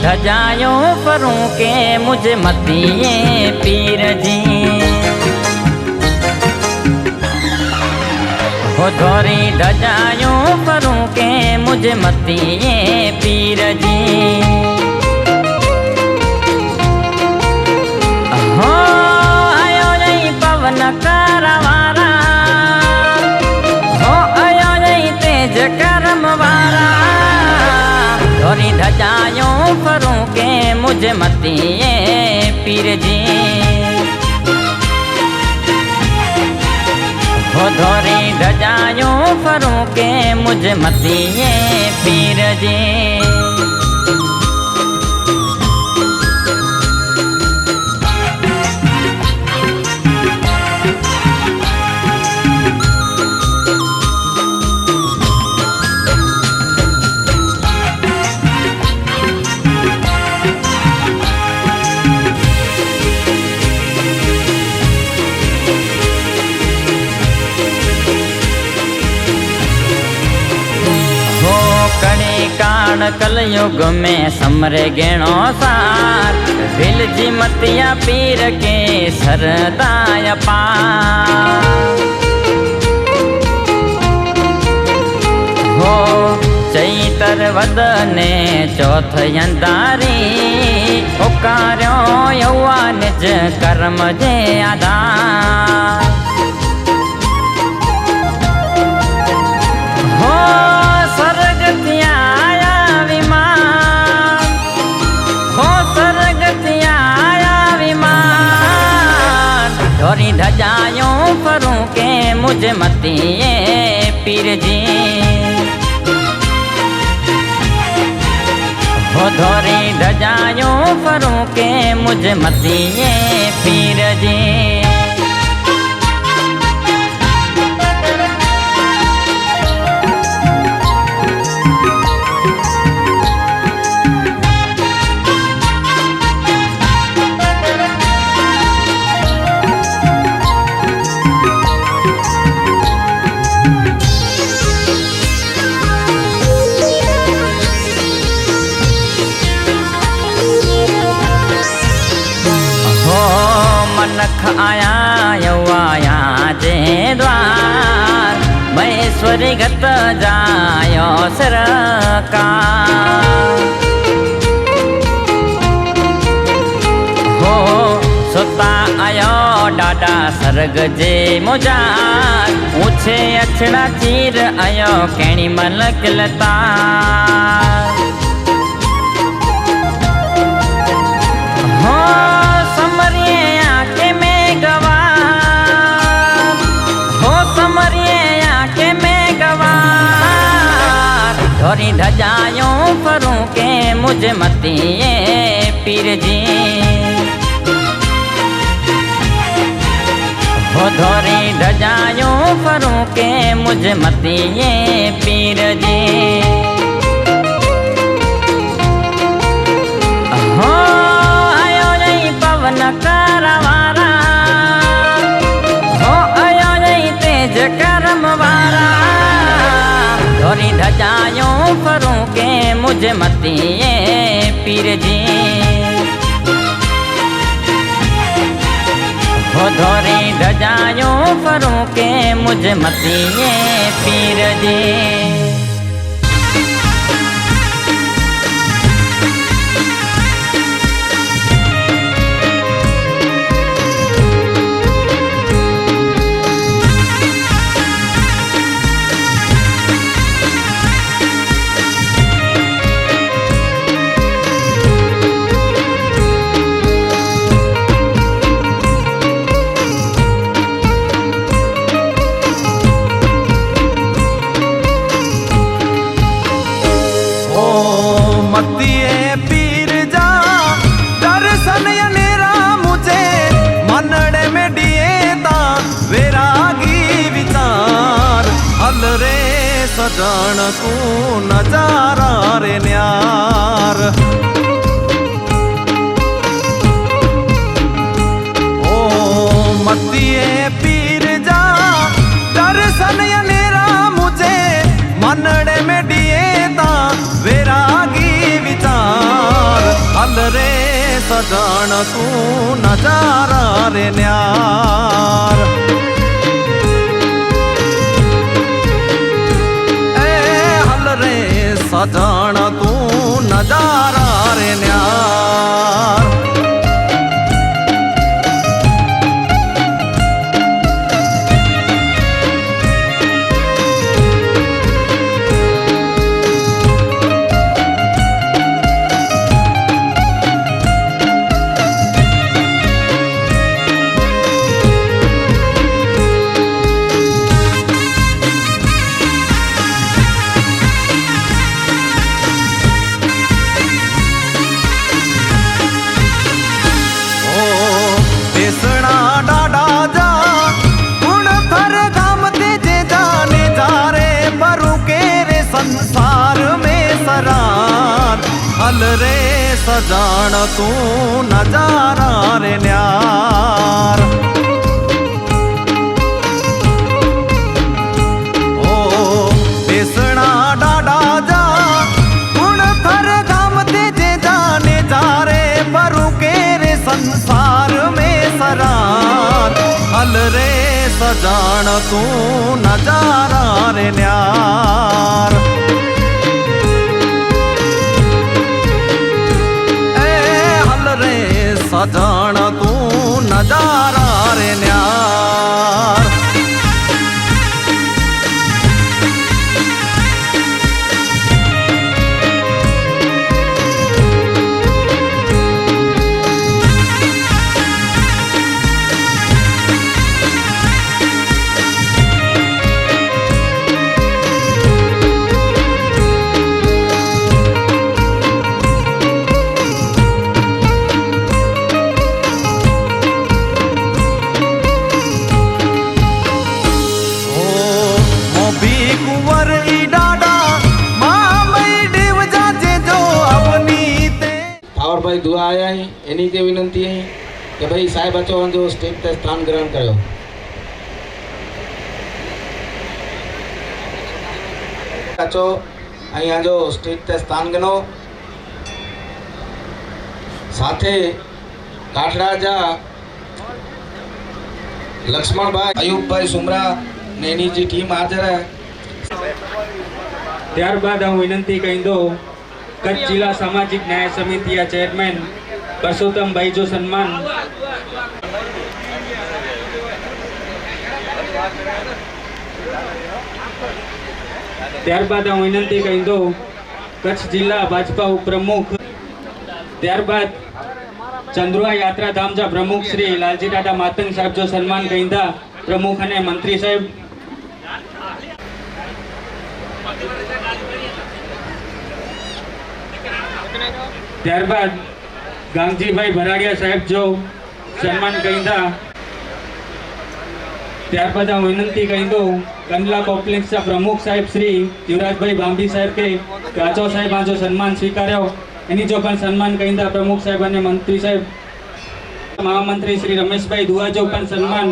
धजायूं फरूं के मुझे मतिए पीर जी। हो धोरी धजायूं फरूं के मुझे मतिए पीर जी। हो आयो नहीं पवन करवारा, हो आयो नहीं तेज करम वारा। धोरी धजायूं फरूं के मुझे मतिए पीर जी। हो धोरी धजायूं फरूं के मुझे मतिए पीर जी। काण कलयुग में समरे गेणो सार, दिल जी मतिया पीर के सरदाय पार। हो चैतर वदने चौथ यंदारी, उकार्यो यौवा निज कर्म जे आधार। हो स्वर्ग थिया धोरी धजायूं फरूं के मुझे मतिए पीर जी। हो धोरी धजायूं फरूं के मुझे मतिए पीर जी। मनख आया यौवाया जे द्वार, महेश्वरी गत जायो सरकार। हो सुता आयो डाडा सर्ग जे मुजार, ऊंचे अछड़ा चीर आयो केणी मलक लतार। हो समरिए आके में गवार, हो समरिए आके में गवार। धोरी धजायूं फरूं के मुझे मतिए पीर जी। हो धोरी धजायूं फरूं के मुझे मतिए पीर जी। हो आयो नहीं पवन करवारा, हो आयो नहीं तेज करम वारा। धोरी धजायूं फरूं के मुझे मतिए पीर जी। हो धोरी धजायूं फरूं के मुझे मतिए पीर जी। मतिए पीर जा दर्शन नेरा मुझे मनड़े में डिएता वैरागी विचार। हल रे सजन को नजारा रे न्यार। ओ मतिए पीर जा दर्शन नेरा मुझे मनड़े में डिएता वैरागी विचार। सजण तू नजारा रे न्यार। ए हल रे सजण तू नजारा रे न्यार। संसार में सरार हल रे सजाण तू नजारा रे न्यार। ओ बेसणा डाडा जा गुण थर गाम तेजे जाने जा रे परू के रे संसार में सरार हल रे सजाण तू नजारा रे न्यार। सजण तू नजारा रे न्यार। भाई दुआ आया है एनी ते विनंती है कि भाई साहेब अचो जो स्टेज ते स्थान ग्रहण करो। अचो अँ जो स्टेज ते स्थान गनो साथे काठड़ा जा लक्ष्मण भाई अयूब भाई सुमरा ने एनी जी टीम हाजर है। ત્યારબાદ હું વિનંતી કરી દઉં कच्छ जिला सामाजिक न्याय समिति या चेयरमैन परसोत्तम भाई जो सम्मान ત્યારબાદ હું વિનંતી કરી દઉં કચ્છ જિલ્લા ભાજપા ઉપપ્રમુખ ત્યારબાદ ચંદ્રુઆ યાત્રા ધામ જા પ્રમુખ શ્રી લાલજી દાદા માતંગ સાહેબ જો સન્માન કહીંदा પ્રમુખ અને મંત્રી સાહેબ। ત્યારબાદ ગાંગજીભાઈ ભરાડિયા સાહેબ જો સન્માન કહીંदा। ત્યારબાદ હું વિનંતી કરી દઉં કંડલા કોમ્પ્લેક્સના પ્રમુખ સાહેબ શ્રી યુવરાજભાઈ બાંભી સાહેબ કે કાચો સાહેબ આ જો સન્માન સ્વીકાર્યો એની જો પણ સન્માન કહીंदा પ્રમુખ સાહેબ અને મંત્રી સાહેબ। મહામંત્રી શ્રી રમેશભાઈ દુઆ જો પણ સન્માન।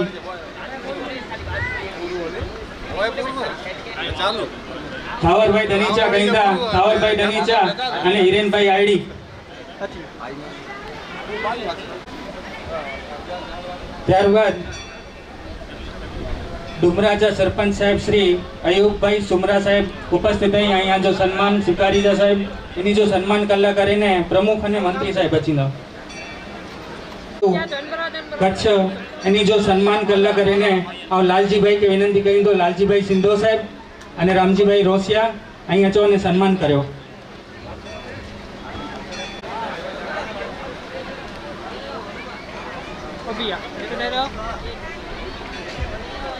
થાવરભાઈ ધનીચા કહીंदा થાવરભાઈ ધનીચા અને હિરેનભાઈ આઈડી। ત્યારબાદ ડુમરાજા સરપંચ સાહેબ શ્રી અયુબભાઈ સુમરા સાહેબ ઉપસ્થિત અહીં અહીંયા જો સન્માન સ્વીકારીજા સાહેબ એની જો સન્માન કલા કરીને પ્રમુખ અને મંત્રી સાહેબ બચીનો કચ્છ એની જો સન્માન કલા કરીને આ લાલજીભાઈ કે વિનંતી કરી દો લાલજીભાઈ સિંધો સાહેબ અને રામજીભાઈ રોસિયા અહીંયા ચો અને સન્માન કર્યો।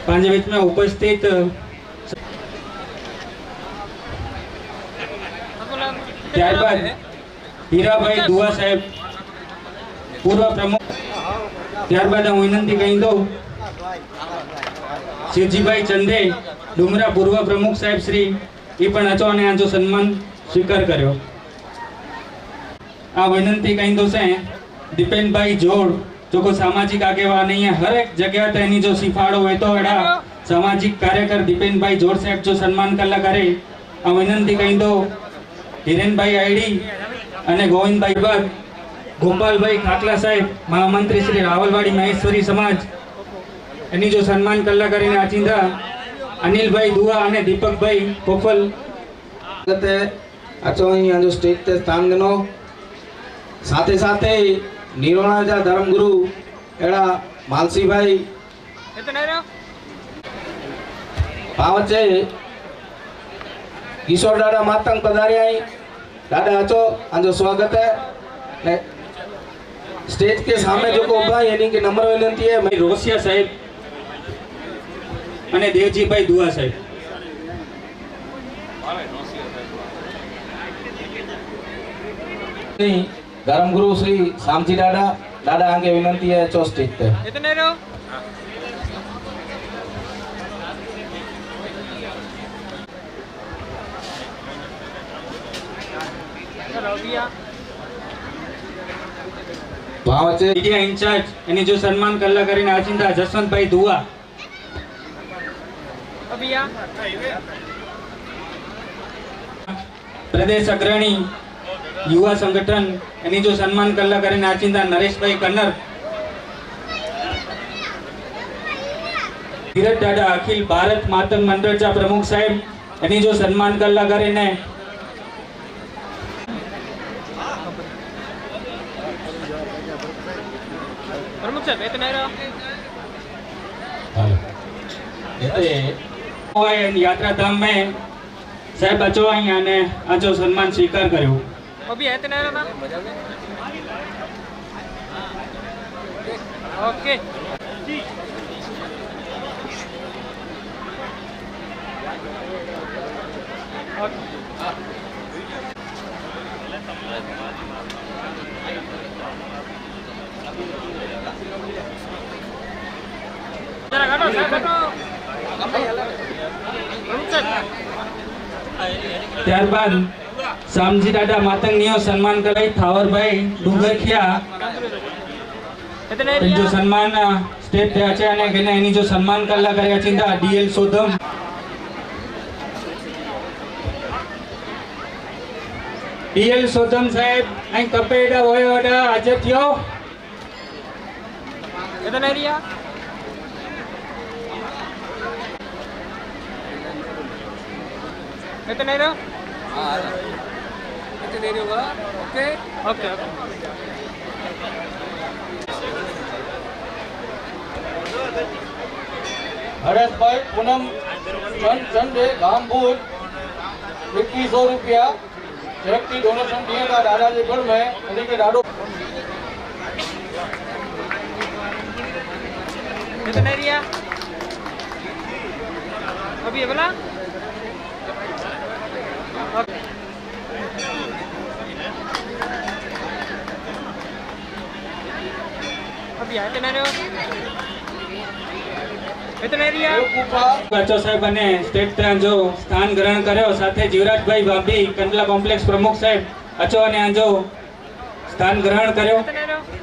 પાંચ बीच में उपस्थित ત્યારબાદ હીરાભાઈ દુઆ સાહેબ પૂર્વ પ્રમુખ। ત્યારબાદ હું વિનંતી કરી દઉં શિવજીભાઈ ચંદે ડુમરા પૂર્વ પ્રમુખ સાહેબ શ્રી એ પણ અચો અને આજો સન્માન સ્વીકાર કર્યો। આ વિનંતી કરી દઉં છે દીપેનભાઈ જોડ जो को सामाजिक आगेवान नहीं है हर एक जगह तेनी जो सिफाड़ो है तो एड़ा सामाजिक कार्यकर दीपेन भाई जोर साहब जो सम्मान कला करे आ विनंती कही दो हिरेन भाई आईडी अने गोविंद भाई बाद ગોપાલભાઈ ખાટલા સાહેબ મહામંત્રી શ્રી રાવલવાડી મહેશ્વરી સમાજ એની જો સન્માન કલ્લા કરીને આચિંદા અનિલભાઈ દુઆ અને દીપકભાઈ પોફલ ગતે આચો અહીંયા જો સ્ટેજ તે સ્થાન દેનો સાથે સાથે નિરોણા જા ધર્મગુરુ એડા માલસીભાઈ પાવચે किशोर दादा मातंग पधारिया दादा अचो आजो स्वागत है ने स्टेज के सामने जो को उभा यानी कि नंबर विनंती है भाई रोसिया साहेब અને દેવજીભાઈ દુઆ સાહેબ धर्मगुरु श्री शामजी दादा दादा आगे विनंती है चो स्टेज पे इतने रहो भावचे मीडिया इंचार्ज એની જો સન્માન કલ્લા કરીને આચિંદા જસવંતભાઈ દુઆ अभिया પ્રદેશ અગ્રણી યુવા સંગઠન એની જો સન્માન કલ્લા કરીને આચિંદા નરેશભાઈ કન્નર ધીરજ દાદા અખિલ ભારત માતંગ મંડળના પ્રમુખ સાહેબ એની જો સન્માન કલ્લા કરીને प्रमुख साहब इतने रहो यात्रा धाम में साहेब अचो अहीं ने आजो सम्मान स्वीकार कर्यो अभी इतने रहो ओके जरा काटो साहब काटो ત્યારબાદ શામજી દાદા માતંગનીઓ સન્માન કરાઈ થાવરભાઈ ડુંગરખિયા इतने जो सम्मान स्टेट पे आचे અને કેને એની જો સન્માન કલ્લા કર્યા ચિંતા ડીએલ સોધમ ડીએલ સોધમ સાહેબ અહીં કપેડા હોય ઓડા આજે થયો इतने रिया इतने रहो इतने रहो ओके ओके ओके हरेश भाई पूनम चंद चंदे गामभूत 2100 रुपया चेक की डोनेशन दिए था दादाजी घर में यानी कि दादो इतने रिया अभी ये बोला ओके अभी इतने रहो इतने रिया કાચો સાહેબ અને સ્ટેટ ત્યાં જો સ્થાન ગ્રહણ કર્યો સાથે જીવરાજભાઈ ભાભી કંડલા કોમ્પ્લેક્સ પ્રમુખ સાહેબ અચો અને આંજો સ્થાન ગ્રહણ કર્યો इतने रहो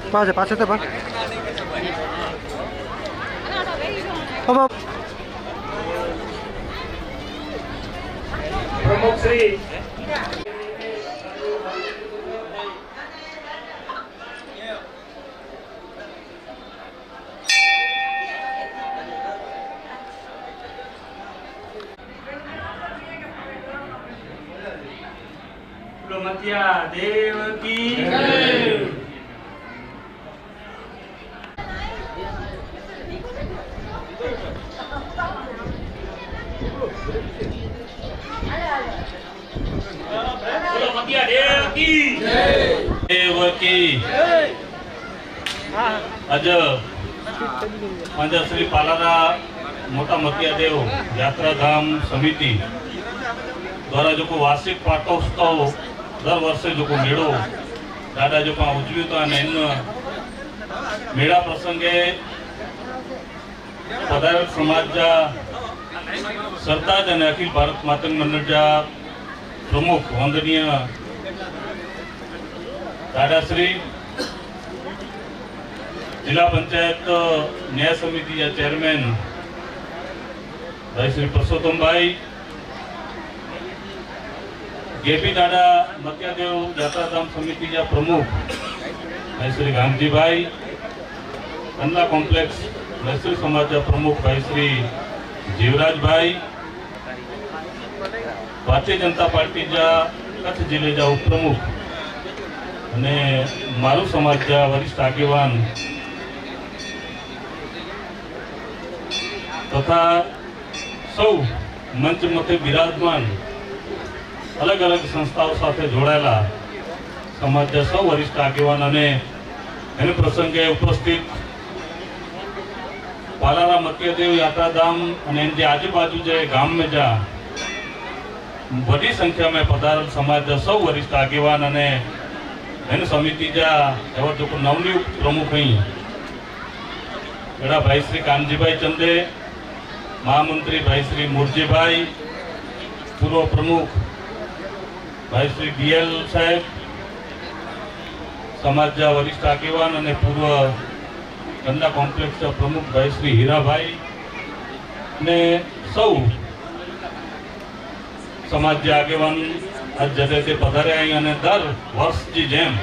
पास पास तो बन अब પ્રમુખ શ્રી મતિયા દેવ की देवकी आज माझ्या श्री पालारा मोटा मतिया देव यात्रा धाम समिति द्वारा जो को वार्षिक पाठोत्सव दर वर्षे जो को मेड़ो दादा जो उजव्यो तो मेड़ा प्रसंगे पधार समाज सरताज और अखिल भारत मातंग मंडळ प्रमुख वंदनीय दादाश्री जिला पंचायत न्याय समिति या चेयरमैन भाई श्री परसोत्तम भाई, गेपी दादा मत्यादेव यात्राधाम समिति या प्रमुख भाई श्री गांधी भाई, कंडला कॉम्प्लेक्स मैसूर समाज प्रमुख भाई श्री जीवराज भाई, भारतीय जनता पार्टी कच्छ जिले उपप्रमुख અને મારું સમાજ વરિષ્ઠ આગેવાન તથા સૌ મંચ મથે બિરાજમાન અલગ અલગ સંસ્થાઓ સાથે જોડાયેલા સમાજના સૌ વરિષ્ઠ આગેવાન અને એને પ્રસંગે ઉપસ્થિત પાલારા મત્યદેવ યાત્રાધામ અને જે આજુબાજુ જે ગામ में जा बड़ी संख्या में पधारेल समाज सौ वरिष्ठ આગેવાન અને एन समिति जा एवं जो नवनियुक्त प्रमुख ही एड़ा भाई श्री कानजीभाई चंदे, महामंत्री भाई श्री मुरजी भाई, पूर्व प्रमुख भाई श्री बीएल साहेब, समाज वरिष्ठ આગેવાન અને पूर्व कंडला कॉम्प्लेक्स प्रमुख भाई श्री हीरा भाई ने सौ समाज આગેવાન आज जगह से पधारे आई दर वर्ष की जेम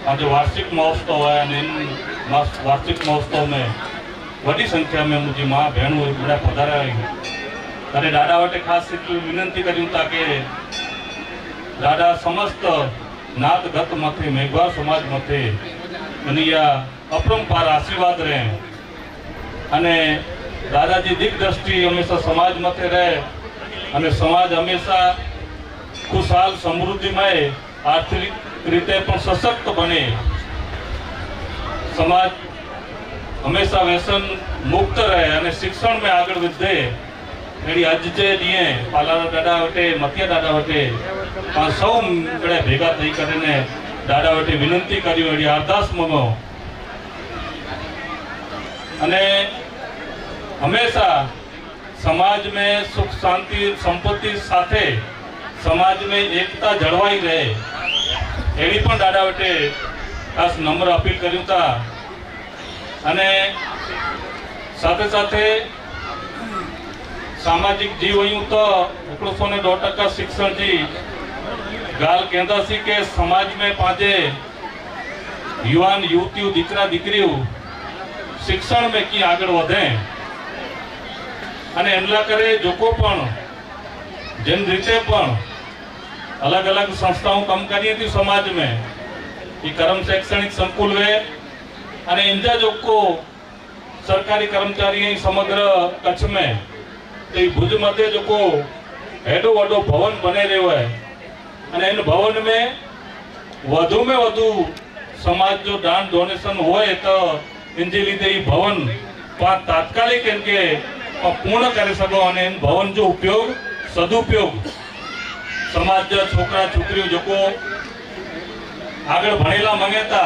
आज वार्षिक महोत्सव है। वार्षिक महोत्सव में बड़ी संख्या में मुझे माँ बहन बड़ा पधारे आई अरे दादा वटे खास विनंती करी ताकि दादा समस्त नात गत मथे मेघवार समाज मथे या अपरंपार आशीर्वाद रहे अने दादाजी दिग्दृष्टि हमेशा समाज मथे रहे अने समाज हमेशा खुशहाल समृद्धिमय आर्थिक रीते पण सशक्त बने, समाज हमेशा व्यसन मुक्त रहे और शिक्षण में आगे वधे एडी आज जे दिए पालारा दादा वटे मतिया दादा वटे सौ कड़े भेगा थई करीने दादा वटे विनंती करी एडी अरदास मनो अने हमेशा समाज में सुख शांति संपत्ति साथे समाज में एकता जळवाई रहे एवी पण दादा वटे खास नम्र अपील कर्યું था अने साथे साथे सामाजिक जीव अहीं तो 109% शिक्षण जी गाल कहता सी के समाज में पांचे युवान युवतियों दीकरा दीकरीओ शिक्षण में की आगे वधे अने एमला करे जोको पण जेन रीते पण अलग अलग संस्थाओं काम करी थी समाज में ये कर्म शैक्षणिक संकुल वे अने इंजा जो को सरकारी कर्मचारी समग्र कच्छ में तो भुज मध्य जो को एडो वडो भवन बने रह्यो है अने इन भवन में वधु में वधु समाज जो दान डोनेशन होए तो इनके लीधे भवन तात्कालिक इनके पूर्ण कर सको अने इन भवन जो उपयोग सदुपयोग समाज छोकरा छोकरी जो को आगे भणेला मंगेता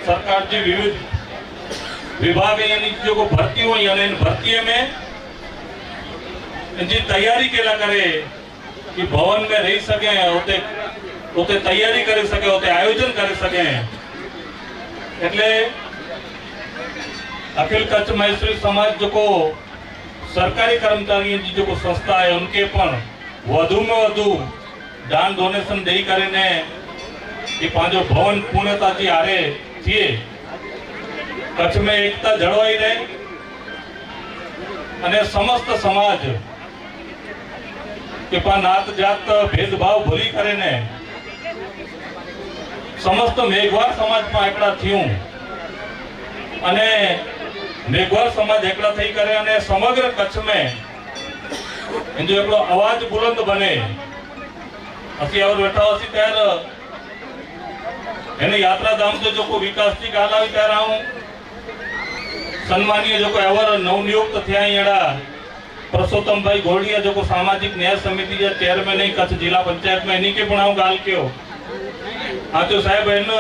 सरकार जी विविध विभाग जो को भर्ती हुई इन भर्ती में इनकी तैयारी केला करे कि भवन में रही सके उते तैयारी कर सके उते आयोजन कर सके एटले अखिल कच्छ मैसूरी समाज जो को सरकारी कर्मचारी की जो संस्था है उनके पण वधु में वधु दान डोनेशन दे करीने कि पांचो भवन पूर्णता थी आरे थी कच्छ में एकता जळवाई रहे अने समस्त समाज के पा नात जात भेदभाव भूली करीने समस्त मेघवार समाज में एकड़ा थयुं अने मेघवार समाज एकड़ा थई करे अने समग्र कच्छ में जो एकड़ो आवाज बुलंद बने असी और बैठा असी त्यार एने यात्रा धाम से जो को विकास की गाल आई त्यार आऊं सम्मानीय जो को एवर नवनियुक्त थया एड़ा परसोत्तम भाई घोड़िया जो को सामाजिक न्याय समिति के चेयरमैन नहीं कच्छ जिला पंचायत में इन्हीं के पण आऊं गाल क्यों हाँ तो साहेब इन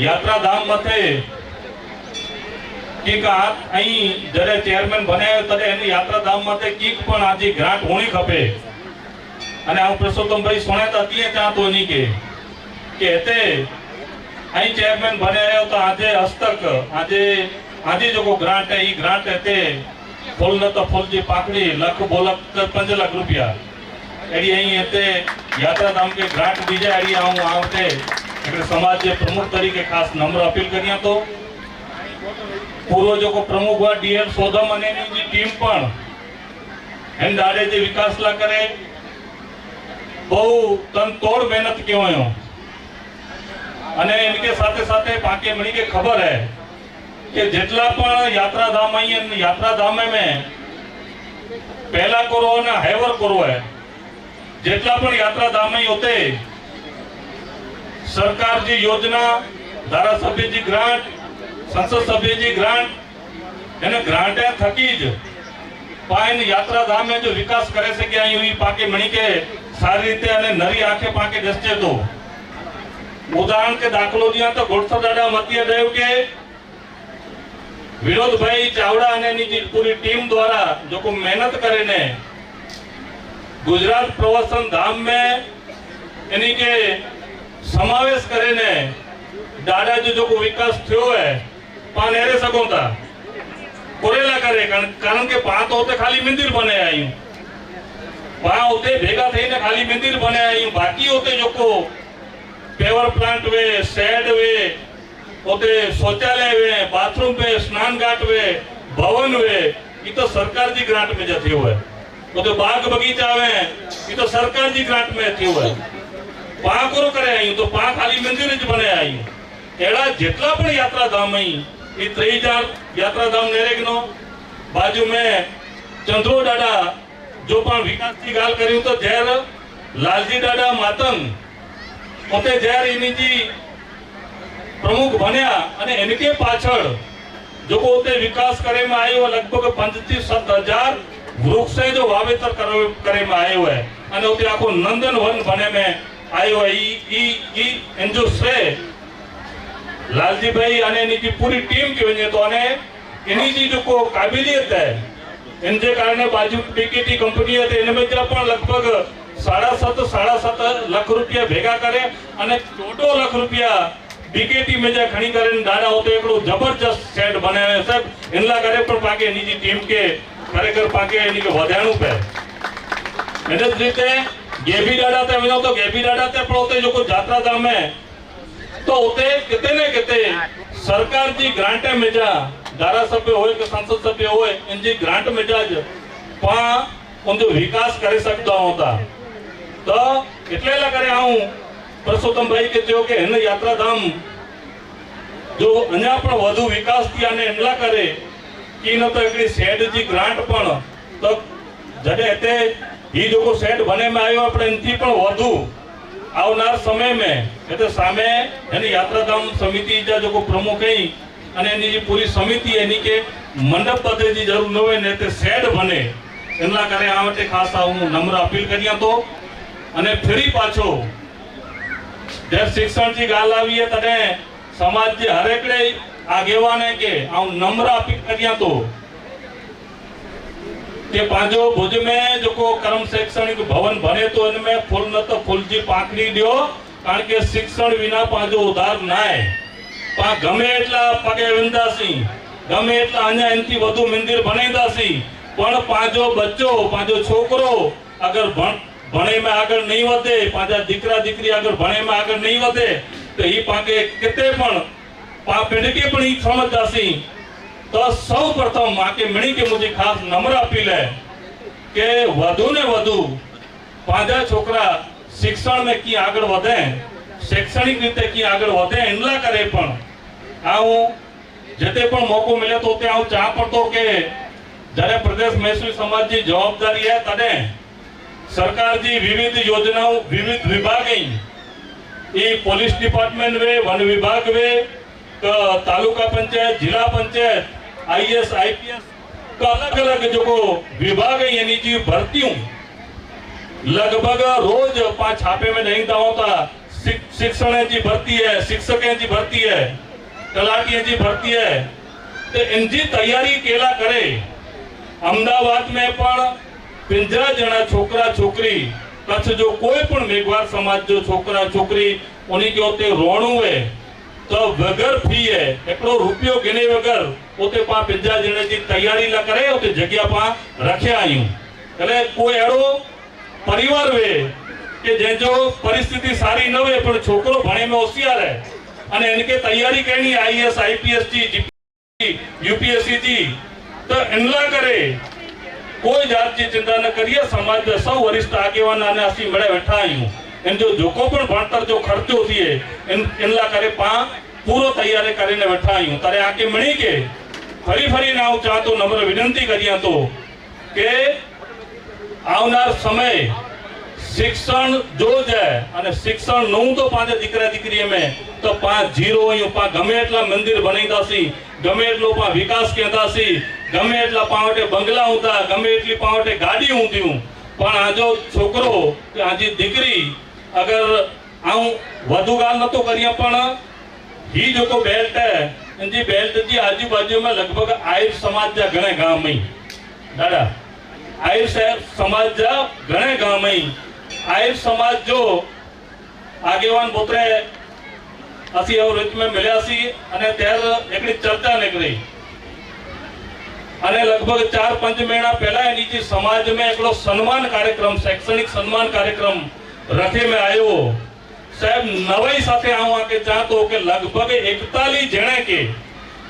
यात्रा धाम मथे कि जरे चेयरमैन बनायो तरे एनी यात्रा धाम माटे कीक पण आजी ग्रांट होनी खपे अने आ परसोत्तम भाई सुनेता तीए चाहतो नहीं के हेते અહીં ચેરમેન બને आयो तो આજે હસ્તક આજે जो ग्रांट है ई ग्रांट है फूल न तो फूल जी पाकड़ी लख बोलक 5 लाख रुपया एडी અહીં એતે યાત્રાધામ के ग्रांट दी जाए एडी आऊं आवते એટલે સમાજ જે પ્રમુખ તરીકે ખાસ નમ્ર અપીલ કર્યા તો પૂર્વ जो प्रमुख हुआ डीएल सोधम અને એની જે ટીમ પણ એન દાડે જે વિકાસલા કરે બહુ તનતોડ મહેનત કહેવાયો અને इनके साथे साथे पाके मणी के खबर है कि જેટલા પણ યાત્રાધામ અહીં યાત્રાધામ में पहला करो ना हैवर करो है જેટલા પણ યાત્રાધામ અહીં होते सरकार जी योजना धारासभ्य जी ग्रांट संसद सभ्य जी ग्रांट यानी ग्रांट थकी ज पाइन यात्राधाम में जो विकास करे से क्या हुई पाके मणी के सारी रीते अने नरी आंखे पाके दसजे तो उदाहरण के दाखलो दिया तो गोडसर दादा मतिया देव के विनोद भाई चावड़ा अने नी पूरी टीम द्वारा जो को मेहनत करे ने गुजरात प्रवासन धाम में यानी के समावेश करे ने दादा जो को विकास थयो है पान एरे सको था कोरेला करे कारण के पात होते खाली मंदिर बने आई पा होते भेगा थईने खाली मंदिर बने आई बाकी होते जो को पेवर प्लांट वे शेड वे होते शौचालय वे बाथरूम पे स्नान घाट वे भवन वे ये तो सरकार जी ग्रांट में जती हुए तो बाग बगीचा वे ये तो सरकार जी ग्रांट में थी हुए पा करो करे आई तो पा खाली मंदिर ज बने आई एड़ा जेटला पण यात्राधाम आई ये 3000 यात्राधाम नेरेगनो बाजू में चंद्रो दादा जो पण विकास की गाल करी तो जैर लालजी दादा मातंग પોતે જ્યારે એની જે પ્રમુખ બન્યા અને એનકે પાછળ જો પોતે વિકાસ કરેમાં આવ્યો લગભગ 5 થી 7,000 વૃક્ષે જો વાવેતર કરેમાં આવ્યો है અને ઓતે આખો નંદનવન બને में આવ્યો है ઈ એન્જો શ્રેય લાલજી ભાઈ અને એની જે પૂરી ટીમ કહેવાય તો અને એની જે જો કાબિલિયત है એનજે કારણે બાજુ પીકેટી કંપની હતી એને મેં પણ લગભગ 7.5 लाख रुपया भेगा करे અને 14 लाख रुपया बीकेटी में जा खणी करे दादा होते एकड़ो जबरदस्त सेट बनावे सब इनला करे पर पाके एनी जी टीम के खरेखर पाके एनी के वधाणु पे एने रीते गेबी दादा ते विनो तो गेबी दादा ते पण होते जो को यात्रा धाम में तो होते किते ने किते सरकार जी ग्रांटे में जा धारासभ्य होय के संसद सभ्य होय इन जी ग्रांट में जा पा उन जो विकास करे सकता होता तो એટલે કરે આવું પરસોત્તમભાઈ કે તેઓ કે એને યાત્રાધામ જો અન્ય પણ વધુ વિકાસ થી અને એમલા કરે કે ન તો એકડી શેડ જી ગ્રાન્ટ પણ તો જડે તે ઈ જો કો શેડ બને માં આવ્યો આપણે એનથી પણ વધુ આવનાર સમય में એટલે સામે એની યાત્રાધામ સમિતિ જા જો કો પ્રમુખ હઈ અને એની જે પૂરી સમિતિ એની કે મંડપ બધે જી જરૂર ન હોય ને તે શેડ બને એમલા કરે આ માટે ખાસ હું નમ્ર અપીલ કર્યા તો અને ફરી પાછો જ્યારે શિક્ષણની ગાલ આવી है તને સમાજ જે હરેકડે આગેવાને કે આ નમ્ર અપીલ કર્યા તો કે પાંજો ભુજ में जो को कर्म शैक्षणिक भवन बने तो इनमें फूल न तो फूल जी पाकड़ी दियो कारण के शिक्षण विना पांजो उधार नाय पा गमे એટલા પગે વિંદાસી ગમે એટલા અન્ય એનથી વધુ મંદિર બનાઈદાસી પણ પાંજો બચ્ચો પાંજો છોકરો અગર ભણે में આગળ નહીં વધે પાંજા દીકરા દીકરી અગર ભણે में આગળ નહીં વધે તો ઈ પાકે કેતે પણ પા પેઢી પણ ઈ સમજદાસી तो सौ प्रथम आके मणी के मुझे खास नम्र अपील है कि વધુ ને વધુ પાંજા छोकरा शिक्षण में की આગળ વધે शैक्षणिक रीते की આગળ વધે એનલા કરે પણ આવું જેતે પણ મોકો મળે તો તે આવું ચા પડતો કે જ્યારે પ્રદેશ મહેસૂલી સમાજ ની જવાબદારી है તને सरकार जी विविध योजनाओं विविध विभाग ये पुलिस डिपार्टमेंट वे वन विभाग वे तालुका पंचायत जिला पंचायत आईएएस आईपीएस का अलग अलग जो को विभाग है यानी जी भर्तियों लगभग रोज 5 छापे में नहीं होता शिक्षण की भर्ती है शिक्षक की भर्ती है तलाटी की भर्ती है तो इनकी तैयारी केला करे अहमदाबाद में पण 50 जना छोकरा छोकरी कच्छ जो कोई पण मेघवार समाज जो छोकरा छोकरी उन्हीं के होते रोणू है तो वगर फीए एकड़ो रुपयो गिने वगर उते पा पिंजा जणे जी तैयारी ला करे उते जग्या पा रखे आयूं એટલે કોઈ એડો પરિવાર વે કે જેજો પરિસ્થિતિ સારી ન હોય પણ છોકરો ભણે में હોશિયાર है અને એનકે તૈયારી કરनी आईएएस आईपीएस जी जीपीएससी यूपीएससी जी तो इनला करे कोई जात की चिंता न करिए समाज में सब वरिष्ठ આગેવાન અને ਅਸੀਂ મળે બેઠા આયું इन जो जोको पण भणतर जो खर्चो थिए इनला करे पा पूरो तैयारी કરીને બેઠા આયું તારે આકે મણી के ફરી ના હું ચાહતો નમ્ર વિનંતી કરીયા તો કે આવનાર સમય शिक्षण जो है અને शिक्षण નું તો પાંચ દીકરા દીકરી में तो 5 0 અહીં પા ગમે એટલા મંદિર બનાવીદાસી ગમે એટલો પા વિકાસ કેદાસી ગમે એટલા પાવટે બંગલા ઉતા ગમે એટલી પાવટે ગાડી ઊંધીયું પણ આજો છોકરો કે આજી દીકરી अगर आऊं વધુ ગાલ નતો કરીયા પણ ही जो को बेल्ट है इनजी बेल्ट जी आजू बाजू में लगभग आयर समाज जा घणे गांव में दादा आयर समाज जा घणे गांव में आयर समाज जो આગેવાન પોતરે ਅਸੀਂ और रित में मिल्या सी અને ત્યાર એકડી ચર્ચા નીકળી અને લગભગ 4-5 મહિના પહેલા એની જે સમાજ में એકલો સન્માન કાર્યક્રમ શૈક્ષણિક સન્માન કાર્યક્રમ रखे में आयो साहब नवाई साथे आऊं आके चाहतो कि लगभग 41 जणे के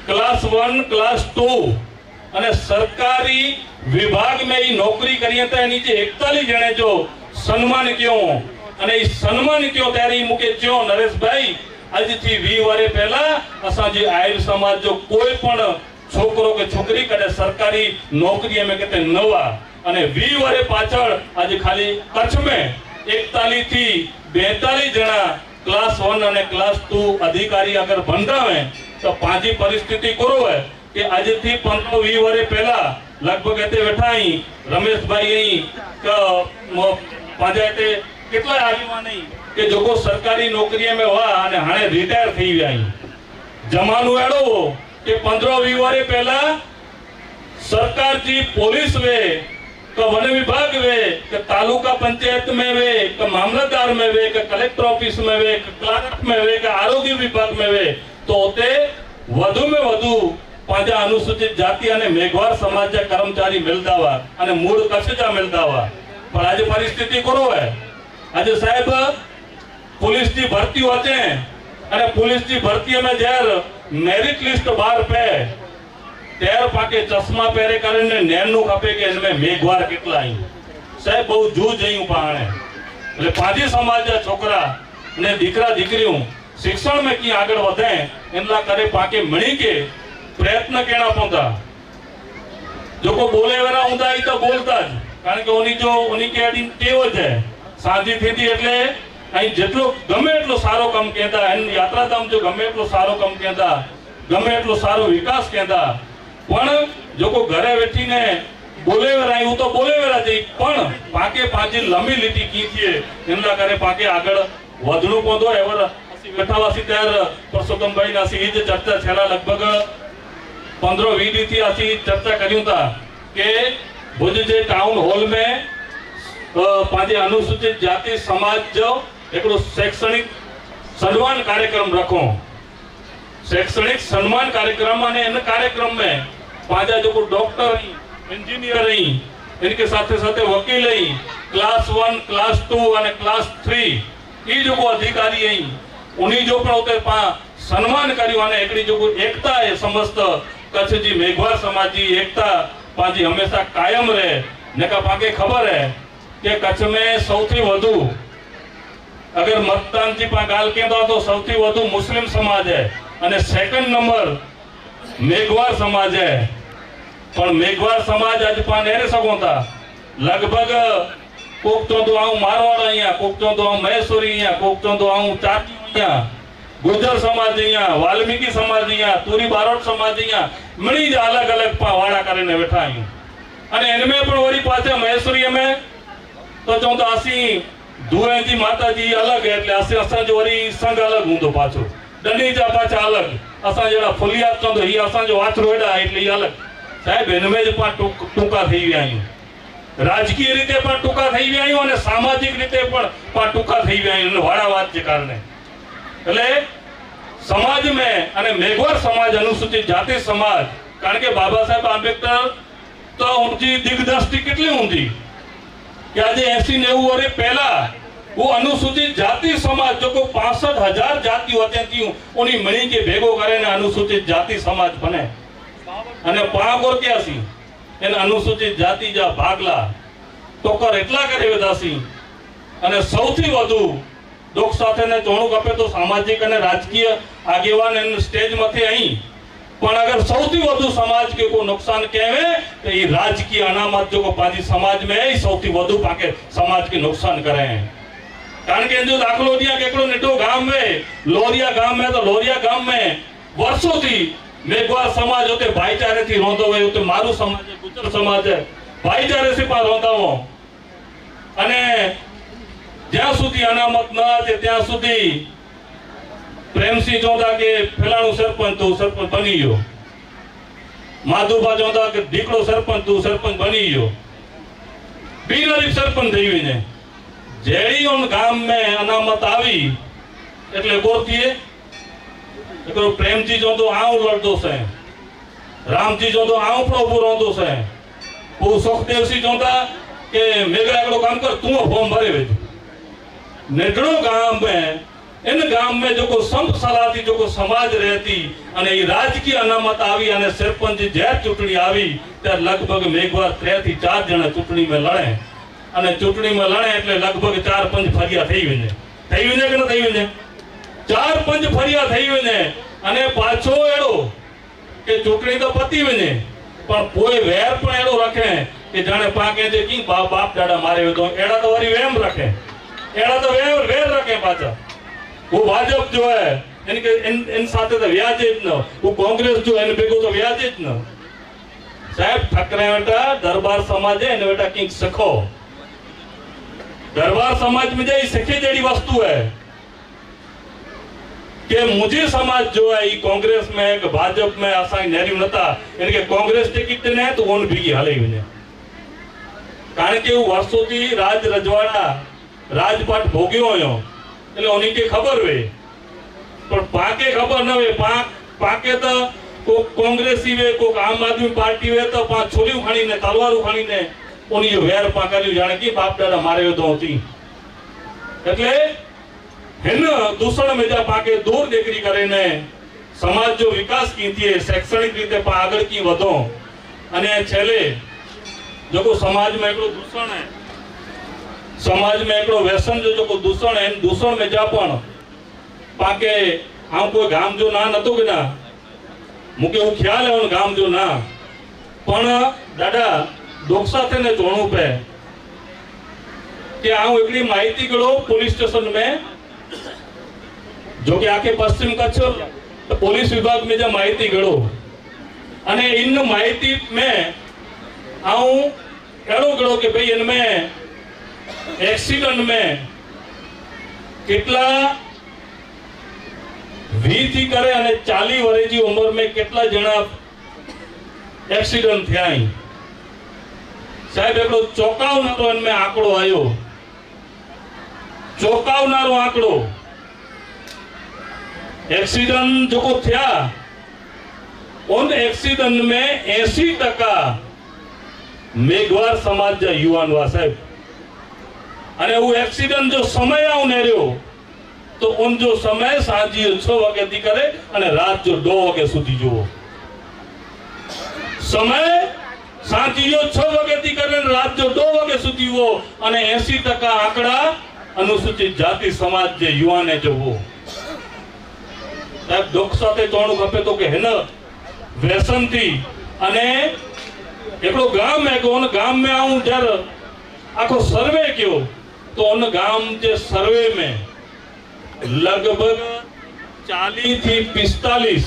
क्लास 1 क्लास 2 અને सरकारी विभाग में ही नौकरी करिए तो नीचे 41 जणे जो सन्मान क्यों અને ई सन्मान क्यों त्यारी मुके क्यों नरेश भाई आज थी 20 वारे पहला असा जी आयर समाज जो कोई पण छोकरो के छोकरी कदे सरकारी नौकरी में केते नवा અને 20 वारे पाछळ आज खाली कच्छ में 41 थी 42 जना क्लास 1 અને क्लास 2 अधिकारी अगर बनता है तो पांची परिस्थिति करो है कि आज थी 15-20 वारे पहला लगभग एते बैठा ही रमेश भाई ही का पांजाते કેટલા આગેવાન નહીં કે જોકો સરકારી નોકરી में हुआ અને હાણે રિટાયર થઈ ગયા જમાનો એડો કે 15-20 વારે પહેલા सरकार जी पुलिस वे का वन विभाग वे का तालुका पंचायत में वे का मामलतदार में वे का कलेक्टर ऑफिस में वे का क्लर्क में वे का आरोग्य विभाग में वे तो होते વધુ में વધુ पांचा अनुसूचित जाति અને મેઘવાર समाज जा कर्मचारी मिलता हुआ અને मूळ कच्छ जा मिलता हुआ पर आज परिस्थिति करो है आज साहब पुलिस की भर्ती होते हैं अरे पुलिस की भर्ती में जर मेरिट लिस्ट बाहर पे त्यार पाके चश्मा पहरे करने नैनू खपे के इनमें मेघवार कितला आई साहब बहुत जूझ जई पाणे એટલે પાજી સમાજ ના છોકરા ને દીકરા દીકરીઓ શિક્ષણ में की આગળ વધે એનલા કરે પાકે મણી के प्रयत्न केना पोंदा जो को बोले वेरा हुंदा ई तो बोलता ज कारण के ओनी जो ओनी के आडी टेव ज है साजी थीती એટલે અહીં જેટલો ગમે એટલો સારો કામ કેંदा એન યાત્રાધામ જો ગમે એટલો સારો કામ કેંदा ગમે એટલો સારો વિકાસ કેંदा પણ જો को ઘરે બેઠીને બોલે વેરા હું તો બોલે વેરા જઈ પણ પાકે પાજી લંબી લીટી કી થીએ એનલા કરે પાકે આગળ વધણું પોંદો એવર અસી બેઠાવાસી ત્યાર પરસોત્તમભાઈ ના સી જ ચર્ચા છેલા લગભગ 15-20 દી थी असी चर्चा करियूं था के भुज जे टाउन हॉल में पांचे अनुसूचित जाति समाज जो एकड़ो शैक्षणिक सम्मान कार्यक्रम रखो शैक्षणिक सम्मान कार्यक्रम अने इन कार्यक्रम में पांचा जो को डॉक्टर इंजीनियर रही इनके साथे साथे वकील रही क्लास 1 क्लास 2 अने क्लास 3 ई जो को अधिकारी रही उन्हीं जो पण होते पा सम्मान कर्યું અને એકડી जो एकता है समस्त कच्छ जी मेघवार समाज की एकता पाजी हमेशा कायम रहे नेका पाके खबर है कि कच्छ में सौथी वधु अगर मतदान की पा गाल केंदा तो सौथी वधु मुस्लिम समाज है अने सेकंड नंबर मेघवार समाज है पण मेघवार समाज आज पा नेरे सकोता लगभग कोक तो आऊं मारवाड़ अहींया कोक तो आऊं मैसूरी अहींया कोक तो आऊं चाटी अहींया गुजर समाज अहींया वाल्मीकि समाज अहींया तुरी बारोट समाज अहींया मणी ज अलग अलग वाड़ा करीने बैठा आहियूं अने इनमें पण वरी पाछा मैसूरी में तो चवंदा असी दुएजी माताजी अलग है એટલે असी असा जो वरी संग अलग हुंदो पाछो डनीजा पाछा अलग असा जेड़ा फुलियात चवंदो ही असा जो वाछरो एडा એટલે अलग साहेब इनमें ज पण टूका થઈ ગયા आहियूं राजकीय रीते पण टूका થઈ ગયા आहियूं અને सामाजिक रीते पण टूका થઈ ગયા आहियूं વાડાવાદ जे कारणे એટલે समाज में अने मेघवार समाज अनुसूचित जाति समाज कारण के बाबा साहेब आंबेडकर तो उनकी दिग्दृष्टि कितनी होंगी कि आज 80-90 वर्ष पहला वो अनुसूचित जाति समाज जो को 65,000 जाति होती थी उन्हीं मणि के भेगो करे ने अनुसूचित जाति समाज बने अने पाक और क्या सी इन अनुसूचित जाति जा भागला टोकर એટલા કરે વેદાસી અને સૌથી વધુ દુઃખ સાથે ને જોણું કપે તો સામાજિક અને રાજકીય આગેવાન સ્ટેજ માંથી અહીં પણ અગર સૌથી વધુ સમાજ કે કોઈ નુકસાન કહેવે તો એ રાજકીય અનામત જો પાજી સમાજ में ही સૌથી વધુ પાકે समाज के नुकसान करे हैं कारण के जो दाखलो दिया केकड़ो नेटो गांव में लोरिया गांव में तो लोरिया गांव में वर्षों थी मेघवार समाज होते भाईचारे थी रोंदो है होते मारू समाज है गुजर समाज है भाईचारे से पर रोंदा हो अने ज्यां सुधी अनामत न आजे त्यां सुधी प्रेमसिंह चौंदा के फलाणु सरपंच तो सरपंच बनी गयो माधुभा चौंदा के दीकड़ो सरपंच तो सरपंच बनी गयो बीनरीफ सरपंच थई ने जेड़ी उन गाम में अनामत आवी એટલે ગોરતીએ એકરો પ્રેમજી જોતો આઉ લડતો છે રામજી જોતો આઉ પ્રભુ રોંદો છે वो सुखदेवसिंह चौंदा के मेघरा एकड़ो काम कर तू फॉर्म भरे वे नेटड़ो गांव में इन गांव में जो को संप सलाहती जो को समाज रहती अने ई राजकीय अनामत आवी अने सरपंच जेर चूंटणी आवी त्यार लगभग मेघवार 3 થી 4 जणा चूंटणी में लड़े अने चूंटणी में लड़े એટલે लगभग 4-5 फरिया થઈ વિને કે ન થઈ વિને 4-5 फरिया થઈ વિને अने पाछो एड़ो के चूंटणी तो पती विने पण कोई वेर पण एड़ो रखे कि जाने पाके जे की बाप दादा मारे तो एड़ा तो वरी वेम रखे एड़ा तो वेर रखे पाछा वो भाजप जो है इनके इन साथे तो व्याज ज न वो कांग्रेस जो है बेगो तो व्याज ज न साहब ठकरे बेटा दरबार समाज है ने बेटा की सखो दरबार समाज में जे सखी जेडी वस्तु है कि मुझे समाज जो है कांग्रेस में भाजप में असा नेहरू नता इनके कांग्रेस टिकट ने तो ओन भीगी हाले विने कारण के वर्षों थी राज रजवाड़ा राजपाट भोग्यो होयो એટલે ઓની કે ખબર વે પણ પાકે ખબર ન વે પાકે તો કો कांग्रेसी वे को आम आदमी पार्टी वे तो पा छोरीઓ ખાણીને તલવારો ખાણીને ઓની જો વેર પાકાલ્યું જાણે કે બાપ દાદા માર્યો તો હતી એટલે हिन दूषण में जा पाके दूर देखरी करे ने समाज जो विकास की थी शैक्षणिक रीते आगळ की वधो अने छेले जो को समाज में एकड़ो दूषण है समाज में एकड़ो व्यसन जो को दूषण है दूषण में जा पण पाके आ कोई गाम जो ना नतो के ना मुके वो ख्याल है उन गाम जो ना पण दादा दुख साथे ने जोणू पे कि आ एकली माहिती गळो पुलिस स्टेशन में जो कि आके पश्चिम कच्छ पुलिस विभाग में जो माहिती गड़ो अने इन माहिती में आऊं एड़ो गड़ो कि भाई इनमें एक्सीडेंट में कितला 20 थी करे अने 40 वर्ष की उम्र में कितला जना एक्सीडेंट थया साहेब एकड़ो चौंकावनारो इनमें आंकड़ो आयो चौंकावनारो आंकड़ो एक्सीडेंट जो को थया उन एक्सीडेंट में 80% मेघवार समाज जा युवान वा साहेब अने वो एक्सीडेंट जो समय आउ नेर्यो तो उन जो समय सांजी 6 वागे थी करे अने रात जो 2 वागे सुधी जो समय सांजी 6 वागे थी करे रात जो 2 वागे सुधी वो अने 80% आंकड़ा अनुसूचित जाति समाज जे युवाने जो वो साहब दुख साथे चोणू खपे तो के है न व्यसन थी अने एकड़ो गाम है को उन गाम में आऊं जर आखो सर्वे क्यों तो उन गाम जे सर्वे में लगभग 40 थी 45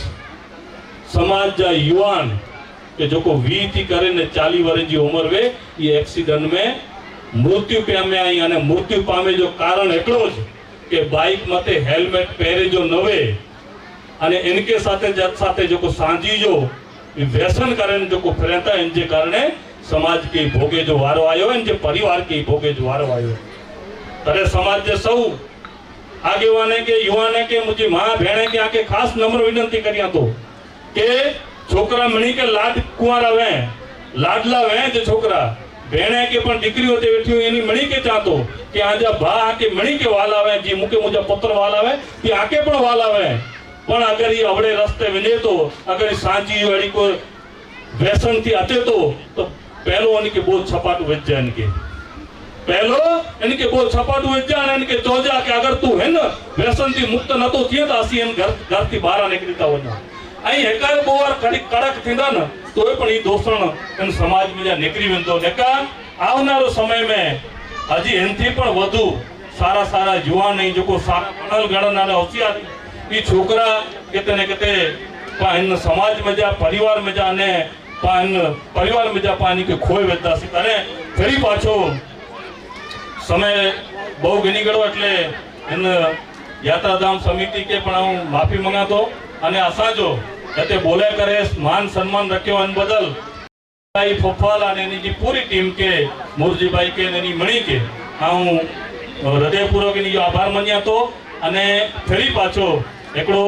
समाज जा युवान के जो को 20 थी करे ने 40 वर्ष की उम्र वे ये एक्सीडेंट में मृत्यु पाम्या आई अने मृत्यु पामे जो कारण एकड़ो ज के बाइक मते हेलमेट पहरे जो नवे अने इनके साथे जो को सांजी जो व्यसन करे जो को फरेता इन जे कारणे समाज के भोगे जो वारो आयो इन जे परिवार के भोगे जो वारो आयो तरे समाज जे सौ આગેવાને કે યુવાને કે મુझी माँ भेणे के आके खास नम्र विनंती करिया तो के छोकरा मणी के लाड कुंवारा वे लाडला वे जो छोकरा भेणे के पण दीकरी होते बैठी हुई एनी मणी के चाहतो कि आज भा आके मणी के वाल आवे जी मुके मुझा पुत्र वाल आवे कि आके पण वाल आवे पण अगर ये अवड़े रस्ते विने तो अगर सांची वाली को व्यसन थी आते तो पहलो इनके बहुत छपाटू वेच जाए इनके पहलो इनके बहुत छपाटू वेच जाए इनके चौजा कि अगर तू है ना व्यसन थी मुक्त न तो थिए तो असी इन घर थी बाहर निकलता वना आई हेकार बोवर कड़क थींदा न तो पण ई दोषण इन समाज में जा निकरी वेंदो नेका आवनारो समय में हजी इनथी पण वधु सारा सारा युवान नहीं जो को सारा पढ़ल गणना ने होशियार ई छोकरा केते ने केते पाइन समाज में जा परिवार में जा ने पाइन परिवार में जा पानी के खोई वेता सी करे फरी पाछो समय बहु घणी गड़ो એટલે इन यात्राधाम समिति के पण हूँ माफी मंगातो અને અસાજો તે બોલે કરે માન સન્માન રખ્યો અન બદલ ભાઈ ફફાલ અને એની જે પૂરી ટીમ કે મુરજીભાઈ કે એની મણી કે હું હૃદયપૂર્વક એની આભાર માન્યા તો અને ફરી પાછો એકડો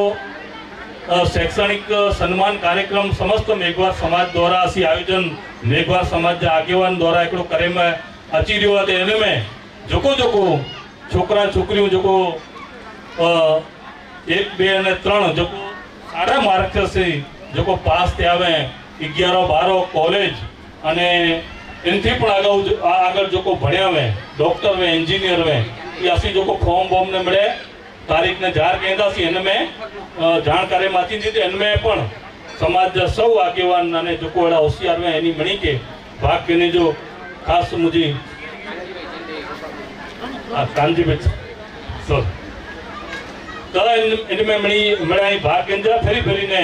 शैक्षणिक सन्मान कार्यक्रम समस्त मेघवार समाज द्वारा असी आयोजन मेघवार समाज आगेवान द्वारा एकड़ो करे में अची रह्यो हतो एने में जोको जोको छोकरा छोकरीओ जोको 1 2 અને 3 जोको सारा मार्क से जोको पास थे आवे 11 12 कॉलेज अने इनथी पण आगळ जोको भण्या वे डॉक्टर वे इंजीनियर वे ये असी जोको फॉर्म बॉम ने मळे तारीख ने जाहिर कहता सी इनमें जानकारी माची थी इनमें पण समाज सौ आगेवान ने जो कोड़ा होशियार में एनी मणी के भाग के जो खास मुझे कांजी बिच सो तो इनमें मणी मणाई भाग के फेरी फेरी ने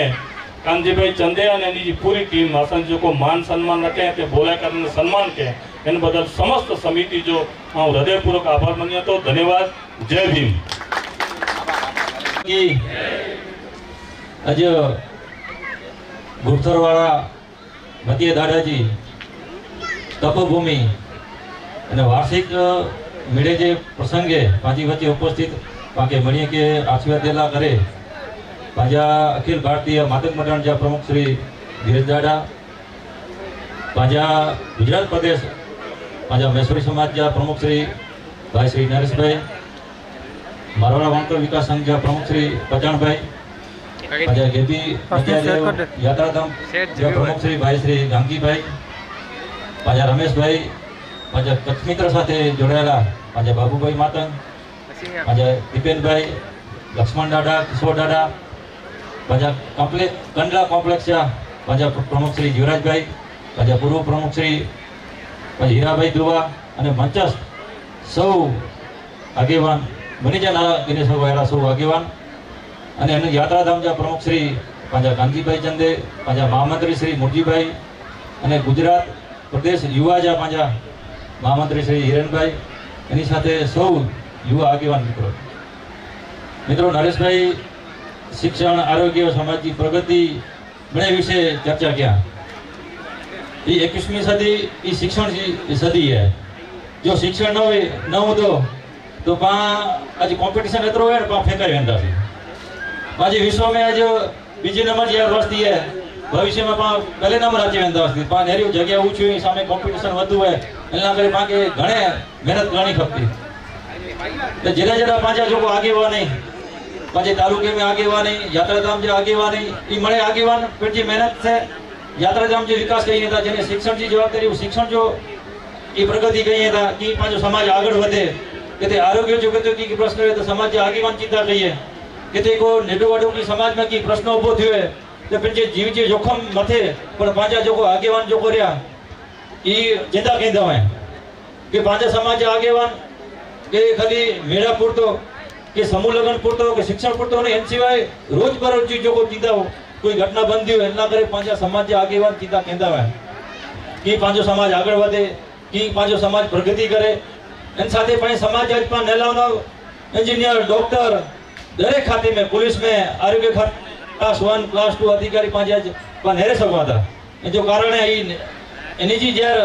कांजी भाई चंदे ने एनी पूरी टीम असन जो को मान सम्मान रखे ते बोला करने सम्मान के इन बदल समस्त समिति जो हूँ हृदयपूर्वक आभार मानिया तो धन्यवाद जय भीम आज गुप्तरवाड़ा मतीय दादाजी तपोभूमि અને વાર્ષિક મેળે જે પ્રસંગે પાંચી વચ્ચે ઉપસ્થિત પાકે મણીએ કે આશીર્વાદ દેલા કરે પાંજા અખિલ ભારતીય માતક મંડળ જા પ્રમુખ શ્રી ધીરજ દાડા પાંજા ગુજરાત પ્રદેશ પાંજા મહેશ્વરી સમાજ જા પ્રમુખ શ્રી ભાઈ શ્રી નરેશભાઈ मारवाड़ा वंकर विकास संघ के प्रमुख श्री पचाण भाई पाजा गेबी यात्राधाम के प्रमुख श्री भाई श्री गांगी भाई पाजा रमेश भाई पाजा कच्छ मित्र साथे जोड़ायेला पाजा बाबू भाई मातंग पाजा दीपेन भाई लक्ष्मण दादा किशोर दादा पाजा कॉम्प्लेक्स कंडला कॉम्प्लेक्स पाजा प्रमुख श्री युवराज भाई पाजा पूर्व प्रमुख श्री हीरा भाई दुआ અને મંચસ્થ સૌ આગેવાન मनीजा नारा गणेश वगैरह सब आगेवान અને એનું યાત્રાધામ જા પ્રમુખ શ્રી પાંજા કાંજીભાઈ ચંદે પાંજા મહામંત્રી શ્રી મુરજીભાઈ અને ગુજરાત પ્રદેશ યુવા જા પાંજા મહામંત્રી શ્રી હિરેનભાઈ એની સાથે સૌ યુવા આગેવાન મિત્રો નરેશભાઈ શિક્ષણ આરોગ્ય સમાજની પ્રગતિ બને વિશે ચર્ચા ક્યાં ये 21वीं सदी ये शिक्षण की सदी है जो शिक्षण न हो तो पा आज कॉम्पिटिशन एतरो है पा फेंकाई वेंदा छे आज विश्व में आज बीजे नंबर जे वस्ती है भविष्य में पा पहले नंबर आची वेंदा छे पा नेरी जगह ऊंची सामे कॉम्पिटिशन वधु है एना करे पा के घणे मेहनत करनी खपती तो जरा जरा पांचा जो आगेवान नहीं पांचे तालुके में आगेवान नहीं यात्राधाम जो आगेवान नहीं ई मळे आगेवान पर जी मेहनत से यात्राधाम जो विकास कही था जेने शिक्षण की जवाबदारी शिक्षण जो ई प्रगति कही था कि पांचो समाज आगळ वधे कि आरोग्य जो कहते कि प्रश्न है तो समाज आगेवान चिंता कहिए कि को नेडो वाडो की समाज में की प्रश्न उभो थयो है तो पंजे जीव जे जोखम मथे पण पांचा जो आगेवान जो करया ई चिंता कहंदा है कि पांचा समाज आगेवान के खाली मेळा पूरतो कि समूह लगन पूरतो कि शिक्षण पूरतो नहीं एन सिवाय रोजबरोज चीज जो को चिंता हो कोई घटना बनती हो एना करे पांचा समाज आगेवान चिंता कहंदा है कि पांचो समाज आगळ वधे कि पांचो समाज प्रगति करे इन साथे पाई समाज आज पर नेलावनो इंजीनियर डॉक्टर दरेक खाते में पुलिस में आरोग्य खाते क्लास 1 क्लास 2 अधिकारी पांच आज पर नेरे सकवा था जो कारण है इनी जी जर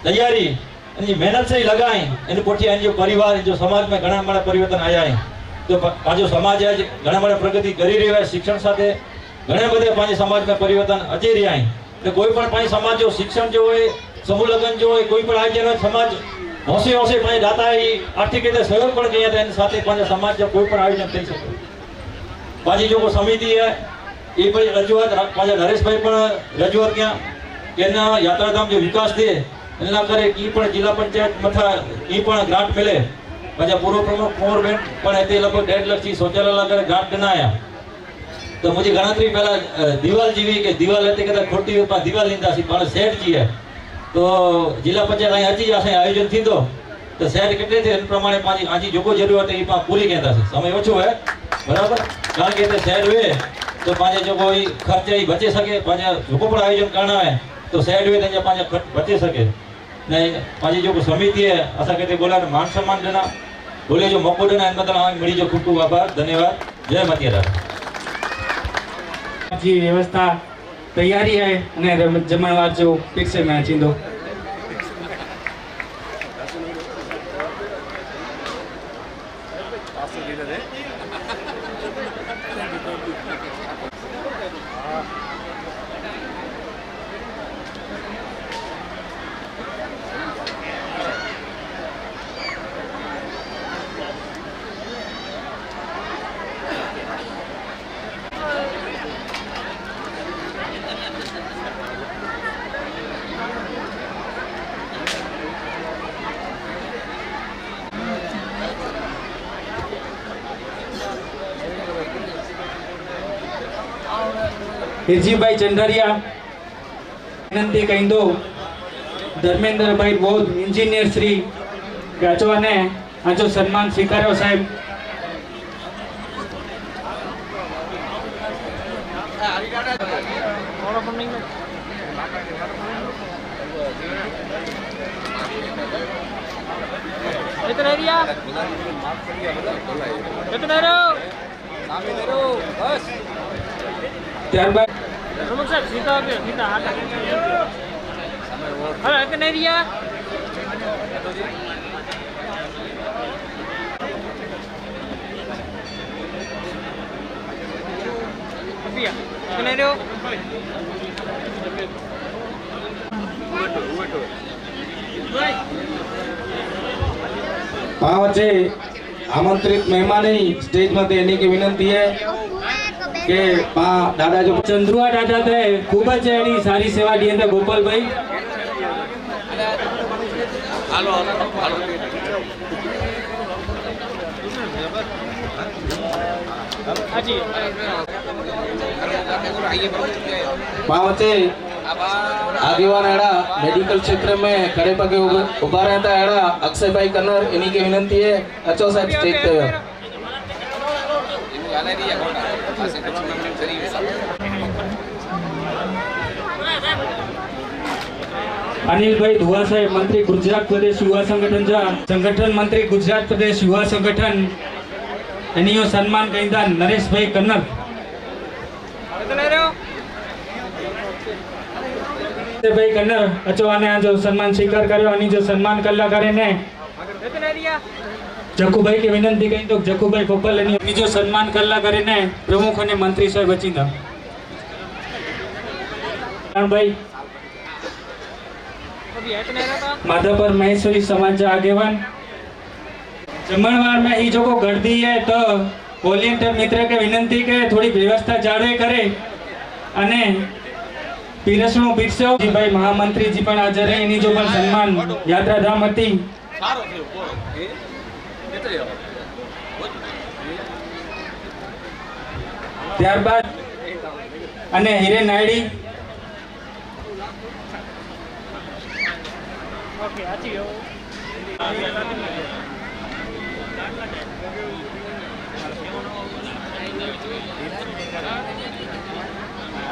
तैयारी इनी मेहनत से लगाई इन पोठी जो परिवार जो समाज में घना बड़ा परिवर्तन आया है તો પાંચો સમાજ આજ ઘણા બધા પ્રગતિ કરી રહ્યા છે શિક્ષણ સાથે ઘણા બધા પાંચ સમાજમાં પરિવર્તન અચી રહ્યા છે. એટલે કોઈ પણ પાંચ સમાજ જો શિક્ષણ જો હોય સમૂહ લગ્ન જો હોય કોઈ પણ આયોજન હોય સમાજ હોંશે હોંશે પાંચ દાતા એ આર્થિક રીતે સહયોગ પણ કર્યા હતા એની સાથે પાંચ સમાજ જો કોઈ પણ આયોજન થઈ શકે. પાછી જો કોઈ સમિતિ હે એ પણ રજૂઆત પાછા નરેશભાઈ પણ રજૂઆત ક્યાં કે એના યાત્રાધામ જો વિકાસ દે એના કરે એ પણ જિલ્લા પંચાયત મથા એ પણ ગ્રાન્ટ મળે. પાછા પૂર્વ પ્રમુખ કુંવરબેન પણ તે લગભગ 1.5 લાખથી શૌચાલય કરે ગ્રાન્ટ ગણાયા. તો મુझे ગણતરી પહેલા દિવાલ જેવી કે દિવાલ હતી કદાચ ખોટી દિવાલ લીધા છે પણ સેટ છીએ તો જિલ્લા પંચાયત અહીં હજી જશે આયોજન થીધો તો સેટ કેટલી છે એ પ્રમાણે પાછી આજી જોકો જરૂરિયાત એ પણ પૂરી કહેતા છે. સમય ઓછો હે બરાબર કારણ કે તે સેટ હોય તો પાંચે જો કોઈ ખર્ચ એ બચી શકે પાછા જોકો પણ આયોજન કરना है तो सेट हुए तो पाँच खर्च बचे सके नहीं पाँच जो समिति है ऐसा कहते बोला मान सम्मान देना बोले जो मौको देना इन मतलब मिली जो खूब खूब आभार धन्यवाद जय मतियारा जी व्यवस्था तैयारी है અને જમણવાર જો ફિક્સ મેં ચીંદો हिरजीभाई चंदरिया विनंती कही दो धर्मेंद्रभाई बोध इंजीनियर श्री गाचवा ने आजो सन्मान स्वीकार्यो साहेब ત્યારબાદ प्रमुख साहब सीधा सीधा हाथ हेलो इतने एरिया इतने रो वच्चे आमंत्रित मेहमान स्टेज में एनी की विनंती है કે દાદા જો ચંદ્રુઆ દાદા તે ખૂબ જ એની સારી સેવા દી હતા ગોપાલભાઈ वच्चे आगेवान एड़ा मेडिकल क्षेत्र में खड़े पगे उभा रहता एड़ा अक्षय भाई कन्नर इन्हीं की विनंती है अचो साहब स्टेज पे अनिल भाई धुआ साहेब मंत्री गुजरात प्रदेश युवा संगठन जा संगठन मंत्री गुजरात प्रदेश युवा संगठन एनियो सम्मान कहींदा नरेश भाई कन्नर भाई कन्नर अचो आने जो सम्मान स्वीकार कर्यो अनि जो सम्मान कलाकारे ने जखुभाई की विनंती कही तो जखुभाई पोपल एनी जो सम्मान कलाकारे ने प्रमुख અને મંત્રી સાહેબ વચીંદા भाई माधापर महेश्वरी समाज आगेवान जमणवार में ई जो को गर्दी है तो वॉलंटियर मित्र के विनंती के थोड़ी व्यवस्था जाळवे करे अने पीरसणो पीरसो जी भाई महामंत्री जी पण हाजर है एनी जो पण सम्मान यात्राधाम हती त्यारबाद अने हिरेन नायडी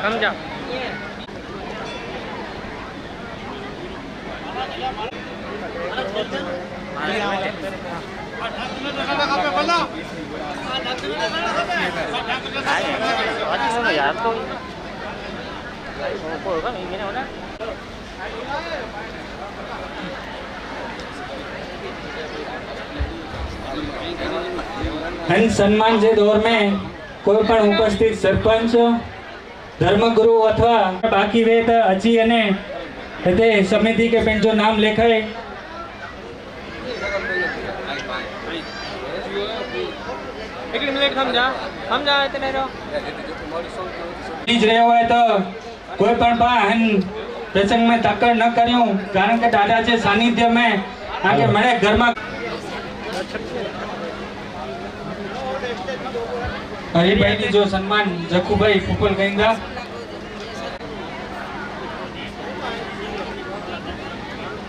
समझा यार तो हन सम्मान जे दौर में कोई पण उपस्थित सरपंच धर्मगुरु अथवा बाकी वे तो अची अने हिते समिति के पंहिंजो नाम लिखाए एक मिनट समझा इतने रहो ज रह्यो है तो कोई पण पा हन प्रसंग में तकड़ न करियो कारण के दादा जे सानिध्य में आगे मरे घर में हरिभाई नी जो सम्मान जखुभाई पुपल कहेंगा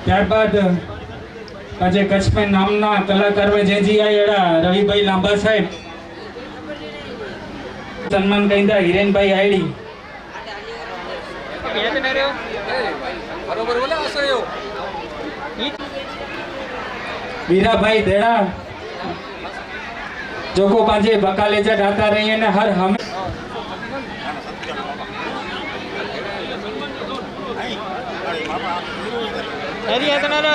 ત્યારબાદ આજે કચ્છ में નામના કલાકાર में જેજી આઈ એડા રવિભાઈ લાંબા સાહેબ સન્માન કહીંदा હિરેનભાઈ આઈડી इतने रहो बरोबर बोला असयो वीराभाई देड़ा जो को पांचे बकालेजा डाता रही है ने हर हम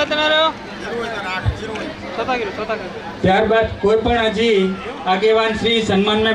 इतने रहो ત્યારબાદ કોઈ પણ હજી આગેવાન શ્રી સન્માન में